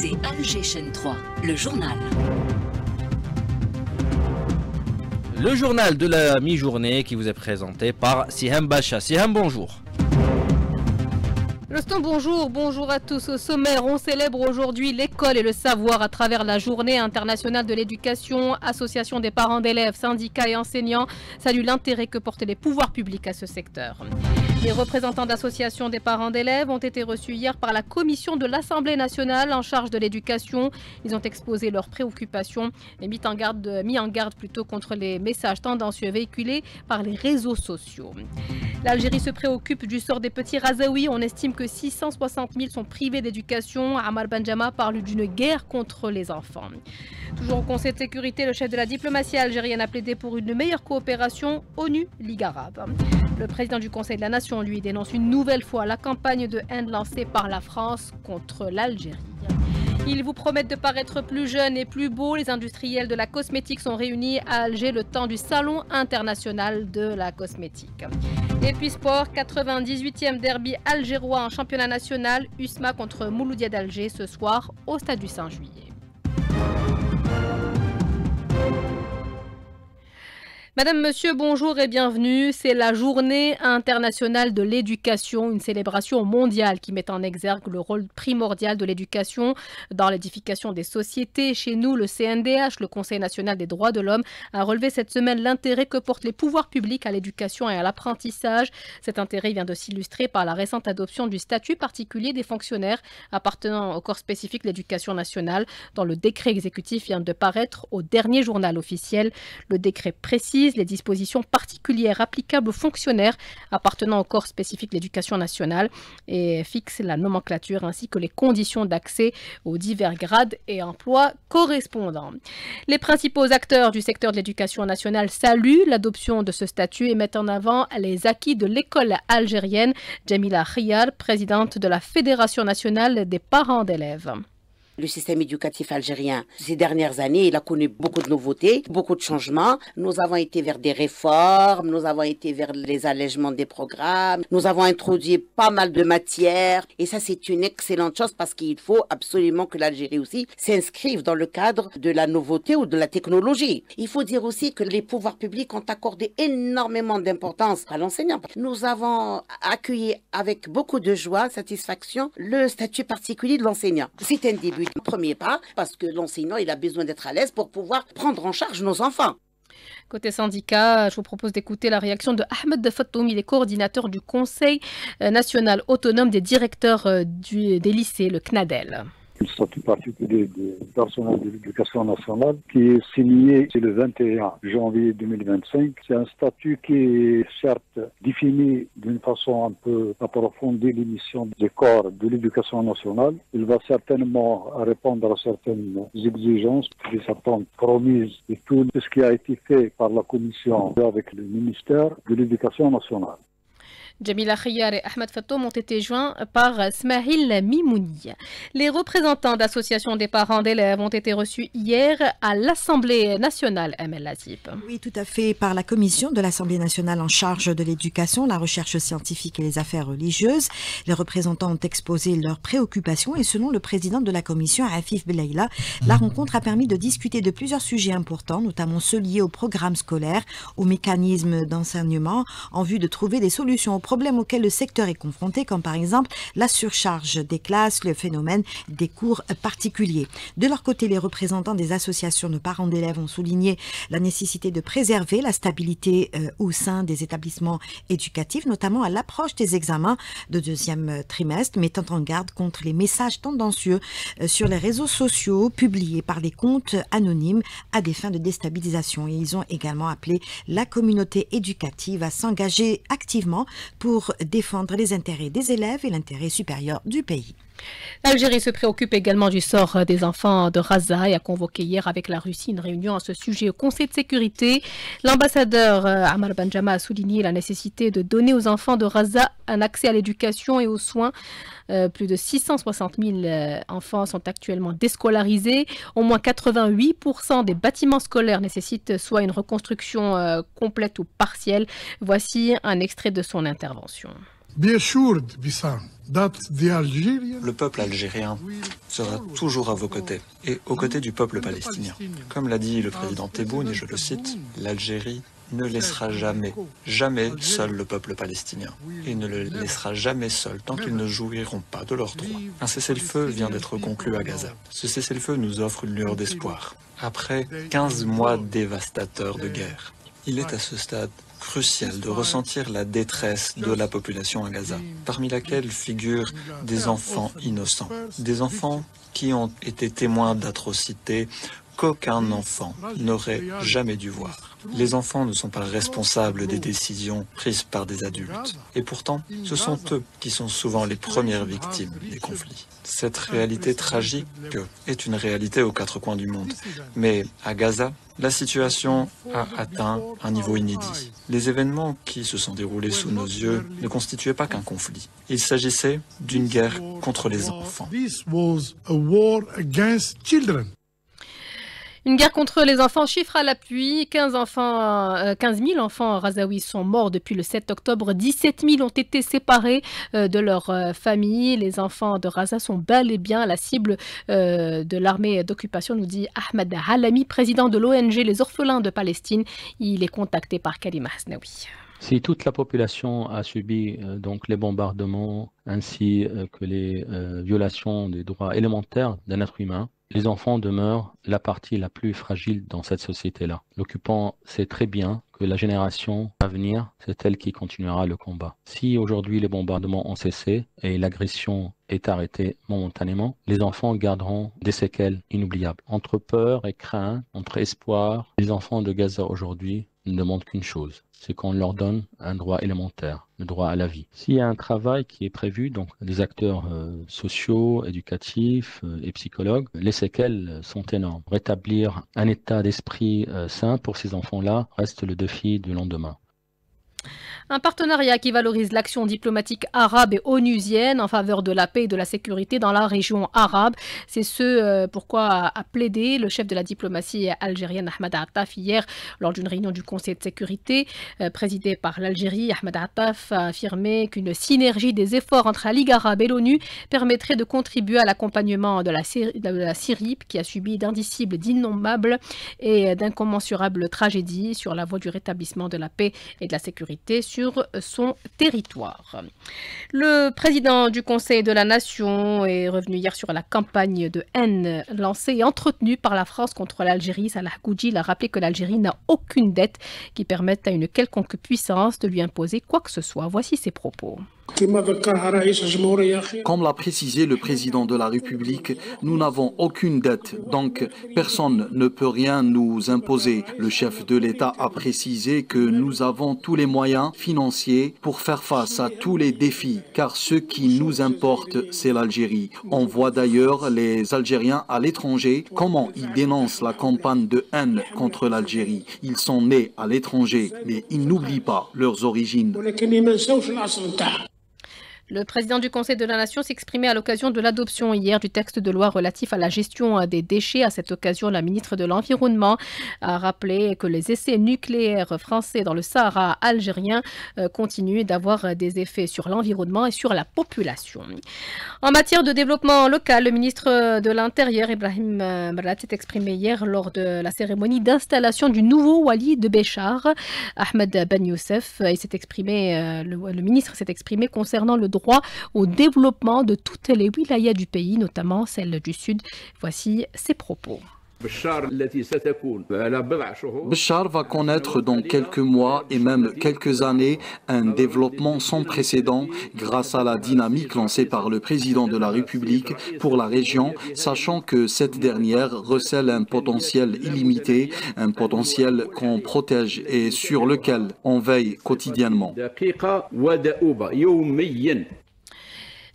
écoutez Alger Chaîne 3, le journal. Le journal de la mi-journée qui vous est présenté par Siham Bacha. Siham, bonjour. Rustom, bonjour à tous. Au sommaire, on célèbre aujourd'hui l'école et le savoir à travers la journée internationale de l'éducation. Association des parents d'élèves, syndicats et enseignants saluent l'intérêt que portent les pouvoirs publics à ce secteur. Les représentants d'associations des parents d'élèves ont été reçus hier par la commission de l'Assemblée nationale en charge de l'éducation. Ils ont exposé leurs préoccupations et mis en garde contre les messages tendancieux véhiculés par les réseaux sociaux. L'Algérie se préoccupe du sort des petits Razaouis. On estime que 660 000 sont privés d'éducation. Amar Benjama parle d'une guerre contre les enfants. Toujours au Conseil de sécurité, le chef de la diplomatie algérienne a plaidé pour une meilleure coopération ONU-Ligue arabe. Le président du Conseil de la Nation, lui, dénonce une nouvelle fois la campagne de haine lancée par la France contre l'Algérie. Ils vous promettent de paraître plus jeunes et plus beaux. Les industriels de la cosmétique sont réunis à Alger le temps du Salon international de la cosmétique. Et puis sport, 98e derby algérois en championnat national, USMA contre Mouloudia d'Alger ce soir au stade du 5 juillet. Madame, monsieur, bonjour et bienvenue. C'est la journée internationale de l'éducation, une célébration mondiale qui met en exergue le rôle primordial de l'éducation dans l'édification des sociétés. Chez nous, le CNDH, le Conseil national des droits de l'homme, a relevé cette semaine l'intérêt que portent les pouvoirs publics à l'éducation et à l'apprentissage. Cet intérêt vient de s'illustrer par la récente adoption du statut particulier des fonctionnaires appartenant au corps spécifique de l'éducation nationale, dont le décret exécutif vient de paraître au dernier journal officiel. Le décret précise les dispositions particulières applicables aux fonctionnaires appartenant au corps spécifique de l'éducation nationale et fixe la nomenclature ainsi que les conditions d'accès aux divers grades et emplois correspondants. Les principaux acteurs du secteur de l'éducation nationale saluent l'adoption de ce statut et mettent en avant les acquis de l'école algérienne. Jamila Khiyar, présidente de la Fédération nationale des parents d'élèves. Le système éducatif algérien, ces dernières années, il a connu beaucoup de nouveautés, beaucoup de changements. Nous avons été vers des réformes, nous avons été vers les allègements des programmes, nous avons introduit pas mal de matières. Et ça, c'est une excellente chose parce qu'il faut absolument que l'Algérie aussi s'inscrive dans le cadre de la nouveauté ou de la technologie. Il faut dire aussi que les pouvoirs publics ont accordé énormément d'importance à l'enseignant. Nous avons accueilli avec beaucoup de joie, satisfaction, le statut particulier de l'enseignant. C'est un début. Premier pas, parce que l'enseignant, il a besoin d'être à l'aise pour pouvoir prendre en charge nos enfants. Côté syndicat, je vous propose d'écouter la réaction de Ahmed Fatoumi, il est coordinateur du Conseil national autonome des directeurs des lycées, le CNADEL. Le statut particulier du personnel de l'éducation nationale qui est signé le 21 janvier 2025. C'est un statut qui est certes défini d'une façon un peu approfondie les missions des corps de l'éducation nationale. Il va certainement répondre à certaines exigences, des certaines promises et tout ce qui a été fait par la commission avec le ministère de l'éducation nationale. Jamila Khiyar et Ahmed Fatoum ont été joints par Smahil Mimouni. Les représentants d'associations des parents d'élèves ont été reçus hier à l'Assemblée nationale, Amel Latip. Oui, tout à fait, par la commission de l'Assemblée nationale en charge de l'éducation, la recherche scientifique et les affaires religieuses. Les représentants ont exposé leurs préoccupations et selon le président de la commission, Afif Belaïla, la rencontre a permis de discuter de plusieurs sujets importants, notamment ceux liés au programme scolaire, aux mécanismes d'enseignement, en vue de trouver des solutions aux problèmes auxquels le secteur est confronté, comme par exemple la surcharge des classes, le phénomène des cours particuliers. De leur côté, les représentants des associations de parents d'élèves ont souligné la nécessité de préserver la stabilité au sein des établissements éducatifs, notamment à l'approche des examens de deuxième trimestre, mettant en garde contre les messages tendancieux sur les réseaux sociaux publiés par des comptes anonymes à des fins de déstabilisation. Et ils ont également appelé la communauté éducative à s'engager activement pour défendre les intérêts des élèves et l'intérêt supérieur du pays. L'Algérie se préoccupe également du sort des enfants de Gaza et a convoqué hier avec la Russie une réunion à ce sujet au Conseil de sécurité. L'ambassadeur Amar Benjama a souligné la nécessité de donner aux enfants de Gaza un accès à l'éducation et aux soins. Plus de 660 000 enfants sont actuellement déscolarisés. Au moins 88% des bâtiments scolaires nécessitent soit une reconstruction complète ou partielle. Voici un extrait de son intervention. Be assured, Wissam, Le peuple algérien sera toujours à vos côtés et aux côtés du peuple palestinien. Comme l'a dit le président Tebboune, et je le cite, l'Algérie ne laissera jamais seul le peuple palestinien et ne le laissera jamais seul tant qu'ils ne jouiront pas de leurs droits. Un cessez-le-feu vient d'être conclu à Gaza. Ce cessez-le-feu nous offre une lueur d'espoir. Après 15 mois dévastateurs de guerre, il est à ce stade crucial de ressentir la détresse de la population à Gaza, parmi laquelle figurent des enfants innocents, des enfants qui ont été témoins d'atrocités qu'aucun enfant n'aurait jamais dû voir. Les enfants ne sont pas responsables des décisions prises par des adultes. Et pourtant, ce sont eux qui sont souvent les premières victimes des conflits. Cette réalité tragique est une réalité aux quatre coins du monde. Mais à Gaza, la situation a atteint un niveau inédit. Les événements qui se sont déroulés sous nos yeux ne constituaient pas qu'un conflit. Il s'agissait d'une guerre contre les enfants. Une guerre contre les enfants, chiffre à l'appui, 15 000 enfants razaouis sont morts depuis le 7 octobre, 17 000 ont été séparés de leur famille. Les enfants de Gaza sont bel et bien la cible de l'armée d'occupation, nous dit Ahmed Halami, président de l'ONG Les Orphelins de Palestine. Il est contacté par Karima Hasnaoui. Si toute la population a subi donc les bombardements ainsi que les violations des droits élémentaires d'un être humain, les enfants demeurent la partie la plus fragile dans cette société-là. L'occupant sait très bien que la génération à venir, c'est elle qui continuera le combat. Si aujourd'hui les bombardements ont cessé et l'agression est arrêtée momentanément, les enfants garderont des séquelles inoubliables. Entre peur et crainte, entre espoir, les enfants de Gaza aujourd'hui ne demandent qu'une chose, c'est qu'on leur donne un droit élémentaire, le droit à la vie. S'il y a un travail qui est prévu, donc des acteurs sociaux, éducatifs et psychologues, les séquelles sont énormes. Rétablir un état d'esprit sain pour ces enfants-là reste le défi du lendemain. Un partenariat qui valorise l'action diplomatique arabe et onusienne en faveur de la paix et de la sécurité dans la région arabe. C'est ce pourquoi a plaidé le chef de la diplomatie algérienne Ahmed Attaf hier lors d'une réunion du Conseil de sécurité présidée par l'Algérie. Ahmed Attaf a affirmé qu'une synergie des efforts entre la Ligue arabe et l'ONU permettrait de contribuer à l'accompagnement de la Syrie qui a subi d'indicibles, d'innommables et d'incommensurables tragédies sur la voie du rétablissement de la paix et de la sécurité sur son territoire. Le président du Conseil de la Nation est revenu hier sur la campagne de haine lancée et entretenue par la France contre l'Algérie. Salah Goudjil a rappelé que l'Algérie n'a aucune dette qui permette à une quelconque puissance de lui imposer quoi que ce soit. Voici ses propos. Comme l'a précisé le président de la République, nous n'avons aucune dette, donc personne ne peut rien nous imposer. Le chef de l'État a précisé que nous avons tous les moyens financiers pour faire face à tous les défis, car ce qui nous importe, c'est l'Algérie. On voit d'ailleurs les Algériens à l'étranger, comment ils dénoncent la campagne de haine contre l'Algérie. Ils sont nés à l'étranger, mais ils n'oublient pas leurs origines. Le président du Conseil de la Nation s'exprimait à l'occasion de l'adoption hier du texte de loi relatif à la gestion des déchets. À cette occasion, la ministre de l'Environnement a rappelé que les essais nucléaires français dans le Sahara algérien continuent d'avoir des effets sur l'environnement et sur la population. En matière de développement local, le ministre de l'Intérieur, Ibrahim Barat, s'est exprimé hier lors de la cérémonie d'installation du nouveau wali de Béchar, Ahmed Ben Youssef. Le ministre s'est exprimé concernant le droit au développement de toutes les wilayas du pays, notamment celle du Sud. Voici ses propos. Béchar va connaître dans quelques mois et même quelques années un développement sans précédent grâce à la dynamique lancée par le président de la République pour la région, sachant que cette dernière recèle un potentiel illimité, un potentiel qu'on protège et sur lequel on veille quotidiennement.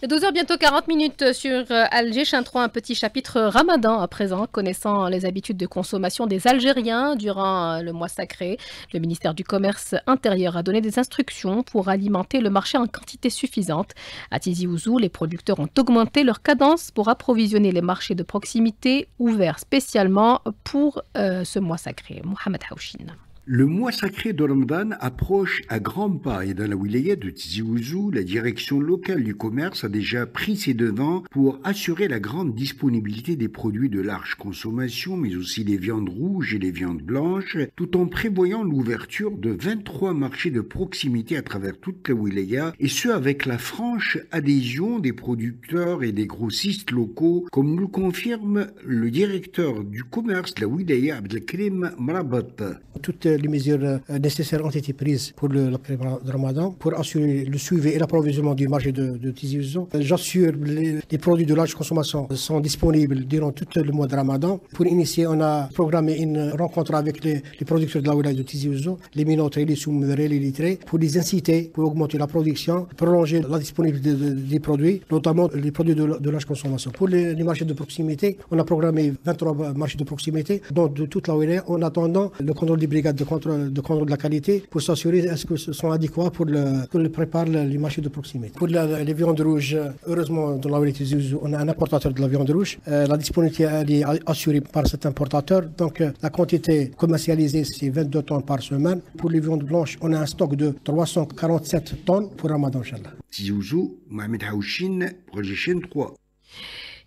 12h, bientôt 40 minutes sur Alger. Chain-3, un petit chapitre Ramadan à présent, connaissant les habitudes de consommation des Algériens durant le mois sacré. Le ministère du Commerce intérieur a donné des instructions pour alimenter le marché en quantité suffisante. À Tizi Ouzou, les producteurs ont augmenté leur cadence pour approvisionner les marchés de proximité ouverts spécialement pour ce mois sacré. Mohamed Haouchine. Le mois sacré de Ramadan approche à grands pas et dans la wilaya de Tizi Ouzou, la direction locale du commerce a déjà pris ses devants pour assurer la grande disponibilité des produits de large consommation, mais aussi les viandes rouges et les viandes blanches, tout en prévoyant l'ouverture de 23 marchés de proximité à travers toute la wilaya, et ce avec la franche adhésion des producteurs et des grossistes locaux, comme nous le confirme le directeur du commerce de la wilaya, Abdelkrim Mrabat. Toutes les mesures nécessaires ont été prises pour le Ramadan pour assurer le suivi et l'approvisionnement du marché de Tizi Ouzou. J'assure les produits de large consommation sont disponibles durant tout le mois de Ramadan. Pour initier, on a programmé une rencontre avec les producteurs de la wilaya de Tizi Ouzou, les minoteries, les soumedrés, les litrés, pour les inciter, pour augmenter la production, prolonger la disponibilité des produits, notamment les produits de large consommation. Pour les marchés de proximité, on a programmé 23 marchés de proximité dans toute la wilaya en attendant le contrôle des brigades de contrôle de la qualité pour s'assurer est-ce que ce sont adéquats pour préparer les marchés de proximité. Pour les viandes rouges, heureusement dans la wilaya de Tizi Ouzou, on a un importateur de la viande rouge. La disponibilité elle est assurée par cet importateur. Donc la quantité commercialisée c'est 22 tonnes par semaine. Pour les viandes blanches, on a un stock de 347 tonnes pour Ramadan, Inch'Allah. Tizi Ouzou, Mohamed Haouchine, Projet 3.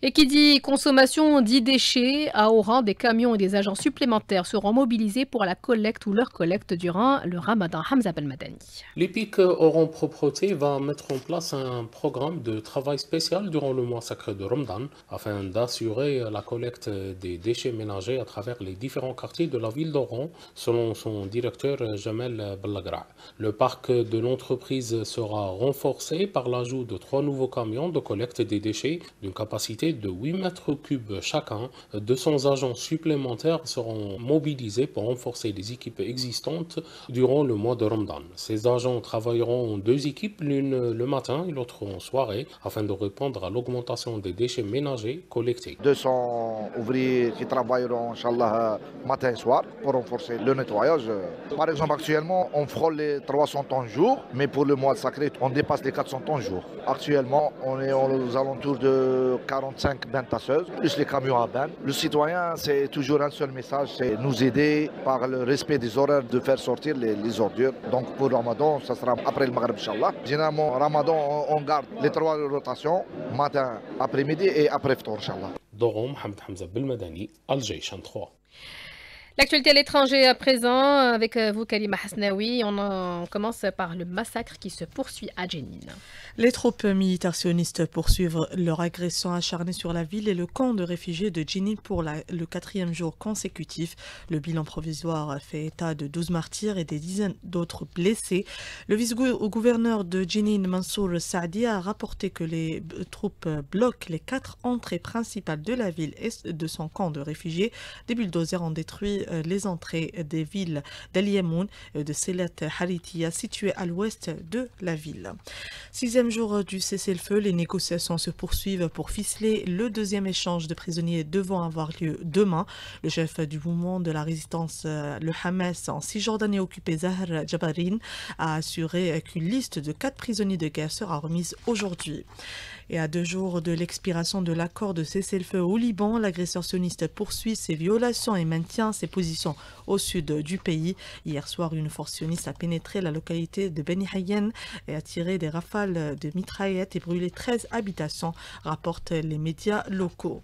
Et qui dit consommation dit déchets, à Oran, des camions et des agents supplémentaires seront mobilisés pour la collecte ou leur collecte durant le Ramadan. Hamza Belmadani. L'EPIC Oran Propreté va mettre en place un programme de travail spécial durant le mois sacré de Ramadan afin d'assurer la collecte des déchets ménagers à travers les différents quartiers de la ville d'Oran, selon son directeur Jamel Bellagra. Le parc de l'entreprise sera renforcé par l'ajout de 3 nouveaux camions de collecte des déchets d'une capacité de 8 mètres cubes chacun. 200 agents supplémentaires seront mobilisés pour renforcer les équipes existantes durant le mois de Ramadan. Ces agents travailleront en 2 équipes, l'une le matin et l'autre en soirée, afin de répondre à l'augmentation des déchets ménagers collectés. 200 ouvriers qui travailleront, Inch'Allah, matin et soir pour renforcer le nettoyage. Par exemple, actuellement, on frôle les 300 tonnes jour, mais pour le mois sacré, on dépasse les 400 tonnes jour. Actuellement, on est aux alentours de 45 bennes tasseuses, plus les camions à bennes. Le citoyen, c'est toujours un seul message, c'est nous aider par le respect des horaires de faire sortir les ordures. Donc pour Ramadan, ça sera après le Maghreb, Inch'Allah. Généralement, Ramadan, on garde les 3 rotations, matin, après-midi et après Ftour, Inch'Allah. Dorom, Mohamed Hamza Belmadani, Al-Jayshan 3. L'actualité à l'étranger à présent, avec vous Kalima Hasnaoui. On commence par le massacre qui se poursuit à Jenin. Les troupes militaires sionistes poursuivent leur agression acharnée sur la ville et le camp de réfugiés de Jenin pour le 4e jour consécutif. Le bilan provisoire fait état de 12 martyrs et des dizaines d'autres blessés. Le vice-gouverneur de Jenin, Mansour Saadi, a rapporté que les troupes bloquent les 4 entrées principales de la ville et de son camp de réfugiés. Des bulldozers ont détruit les entrées des villes d'Al-Yamoun et de Selat Haritiya situées à l'ouest de la ville. 6e jour du cessez-le-feu, les négociations se poursuivent pour ficeler le 2e échange de prisonniers devant avoir lieu demain. Le chef du mouvement de la résistance, le Hamas, en Cisjordanie occupé, Zahar Jabarin, a assuré qu'une liste de 4 prisonniers de guerre sera remise aujourd'hui. Et à 2 jours de l'expiration de l'accord de cessez-le-feu au Liban, l'agresseur sioniste poursuit ses violations et maintient ses positions au sud du pays. Hier soir, une force sioniste a pénétré la localité de Beni Hayyan et a tiré des rafales de mitraillettes et brûlé 13 habitations, rapportent les médias locaux.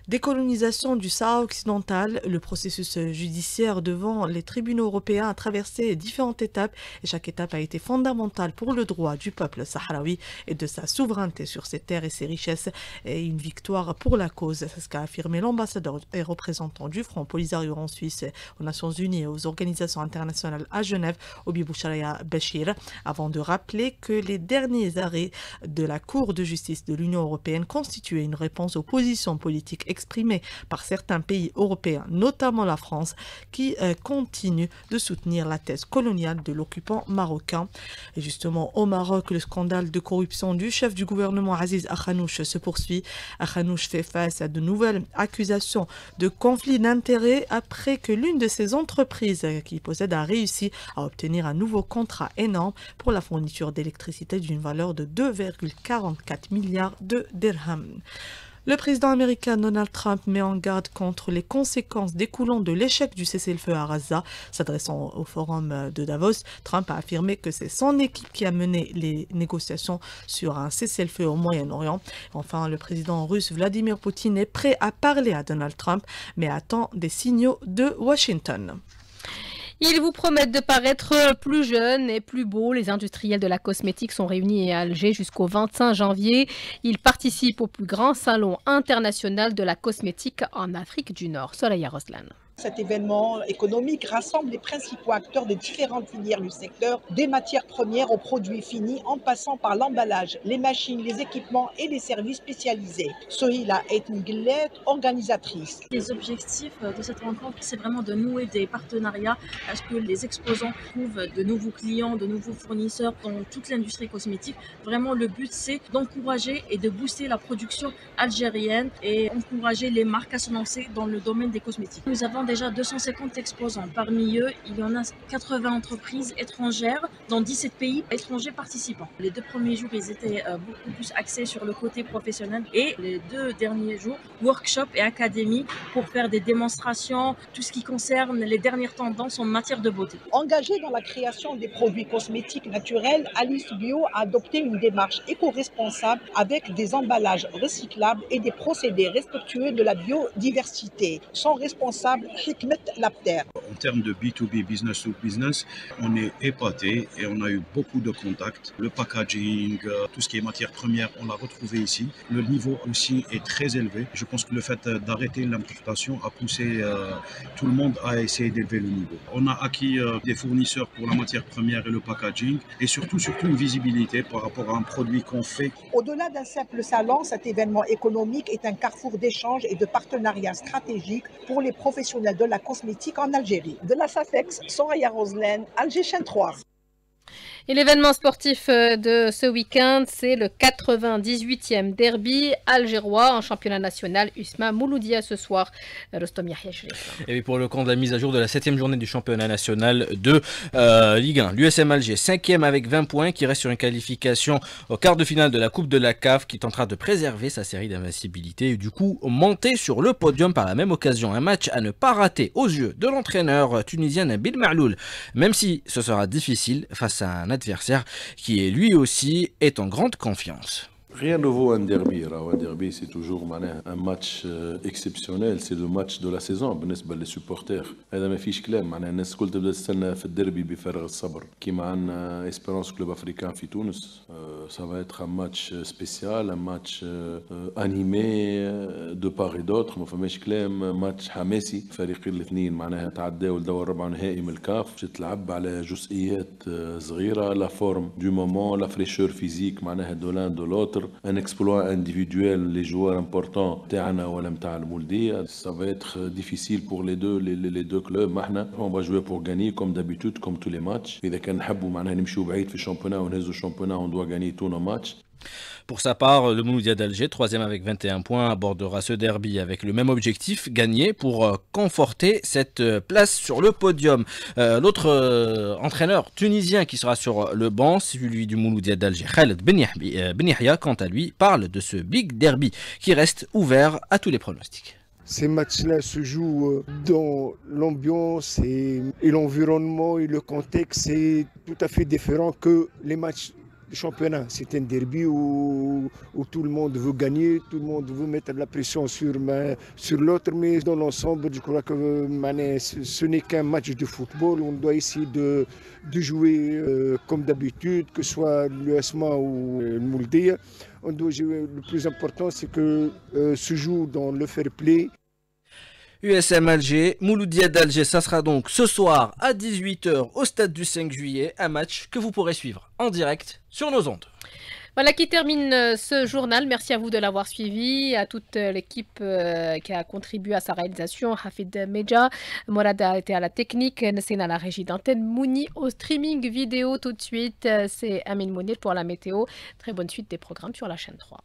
Décolonisation du Sahara occidental, le processus judiciaire devant les tribunaux européens a traversé différentes étapes et chaque étape a été fondamentale pour le droit du peuple sahraoui et de sa souveraineté sur ses terres et ses richesses et une victoire pour la cause. C'est ce qu'a affirmé l'ambassadeur et représentant du Front Polisario en Suisse aux Nations Unies et aux organisations internationales à Genève, Obi Boucharaya Bachir, avant de rappeler que les derniers arrêts de la Cour de justice de l'Union européenne constituaient une réponse aux positions politiques exprimée par certains pays européens, notamment la France, qui continue de soutenir la thèse coloniale de l'occupant marocain. Et justement, au Maroc, le scandale de corruption du chef du gouvernement Aziz Akhanouch se poursuit. Akhanouch fait face à de nouvelles accusations de conflit d'intérêts après que l'une de ses entreprises qui possède a réussi à obtenir un nouveau contrat énorme pour la fourniture d'électricité d'une valeur de 2,44 milliards de dirhams. Le président américain Donald Trump met en garde contre les conséquences découlant de l'échec du cessez-le-feu à Gaza. S'adressant au forum de Davos, Trump a affirmé que c'est son équipe qui a mené les négociations sur un cessez-le-feu au Moyen-Orient. Enfin, le président russe Vladimir Poutine est prêt à parler à Donald Trump, mais attend des signaux de Washington. Ils vous promettent de paraître plus jeunes et plus beaux. Les industriels de la cosmétique sont réunis à Alger jusqu'au 25 janvier. Ils participent au plus grand salon international de la cosmétique en Afrique du Nord. Soraya Roslan. Cet événement économique rassemble les principaux acteurs des différentes filières du secteur, des matières premières aux produits finis, en passant par l'emballage, les machines, les équipements et les services spécialisés. Sohila Etngillet, organisatrice. Les objectifs de cette rencontre, c'est vraiment de nouer des partenariats à ce que les exposants trouvent de nouveaux clients, de nouveaux fournisseurs dans toute l'industrie cosmétique. Vraiment, le but, c'est d'encourager et de booster la production algérienne et encourager les marques à se lancer dans le domaine des cosmétiques. Nous avons déjà 250 exposants. Parmi eux, il y en a 80 entreprises étrangères dans 17 pays étrangers participants. Les 2 premiers jours, ils étaient beaucoup plus axés sur le côté professionnel et les 2 derniers jours, workshop et académie pour faire des démonstrations, tout ce qui concerne les dernières tendances en matière de beauté. Engagée dans la création des produits cosmétiques naturels, Alice Bio a adopté une démarche éco-responsable avec des emballages recyclables et des procédés respectueux de la biodiversité. Son responsable en termes de B2B, business to business, on est épaté et on a eu beaucoup de contacts. Le packaging, tout ce qui est matière première, on l'a retrouvé ici. Le niveau aussi est très élevé. Je pense que le fait d'arrêter l'importation a poussé tout le monde à essayer d'élever le niveau. On a acquis des fournisseurs pour la matière première et le packaging et surtout une visibilité par rapport à un produit qu'on fait. Au-delà d'un simple salon, cet événement économique est un carrefour d'échanges et de partenariats stratégiques pour les professionnels de la cosmétique en Algérie. De la SAFEX, Soraya Roslan, Alger chaîne 3. Et l'événement sportif de ce week-end, c'est le 98e derby algérois en championnat national USMA Mouloudia ce soir. Rostom Yahya Sherif. Et pour le compte de la mise à jour de la 7e journée du championnat national de Ligue 1, l'USM Alger 5e avec 20 points qui reste sur une qualification au quart de finale de la Coupe de la CAF qui tentera de préserver sa série d'invincibilité et du coup monter sur le podium par la même occasion. Un match à ne pas rater aux yeux de l'entraîneur tunisien Nabil Ma'loul, même si ce sera difficile face à un adversaire qui lui aussi est en grande confiance. Rien de nouveau un derby. Un derby, c'est toujours un match exceptionnel. C'est le match de la saison بالنسبة للسupporters. هذا ما فيش كلام. معناها الناس الكل تبدا تستنى في الدربي بفارغ الصبر. كيما عندنا اسبيرونس كلوب افريكان في تونس. Ça va être un match spécial, un match animé de part et d'autre. ما فماش كلام. ماتش حماسي. فريقين الاثنين معناها تعداوا لدور ربع نهائي من الكاف. تلعب على جزئيات صغيرة. La forme du moment, la fraîcheur physique معناها de l'un de l'autre. Un exploit individuel, les joueurs importants, ça va être difficile pour les deux clubs. On va jouer pour gagner comme d'habitude, comme tous les matchs. On doit gagner tous nos matchs. Pour sa part, le Mouloudia d'Alger, 3e avec 21 points, abordera ce derby avec le même objectif, gagner pour conforter cette place sur le podium. L'autre entraîneur tunisien qui sera sur le banc, celui du Mouloudia d'Alger, Khaled Ben Yahya, quant à lui, parle de ce big derby qui reste ouvert à tous les pronostics. Ces matchs-là se jouent dans l'ambiance et l'environnement et le contexte, c'est tout à fait différent que les matchs championnat. C'est un derby où tout le monde veut gagner, tout le monde veut mettre de la pression sur l'autre, mais dans l'ensemble, je crois que ce n'est qu'un match de football. On doit essayer de jouer comme d'habitude, que ce soit l'USMA ou le Mouloudia. On doit jouer, le plus important, c'est que se joue dans le fair play. USM Alger, Mouloudia d'Alger, ça sera donc ce soir à 18h au stade du 5 juillet, un match que vous pourrez suivre en direct sur nos ondes. Voilà qui termine ce journal. Merci à vous de l'avoir suivi, à toute l'équipe qui a contribué à sa réalisation. Hafid Medja, Morada a été à la technique, Nessina à la régie d'antenne, Mouni au streaming vidéo tout de suite. C'est Amin Mounir pour la météo. Très bonne suite des programmes sur la chaîne 3.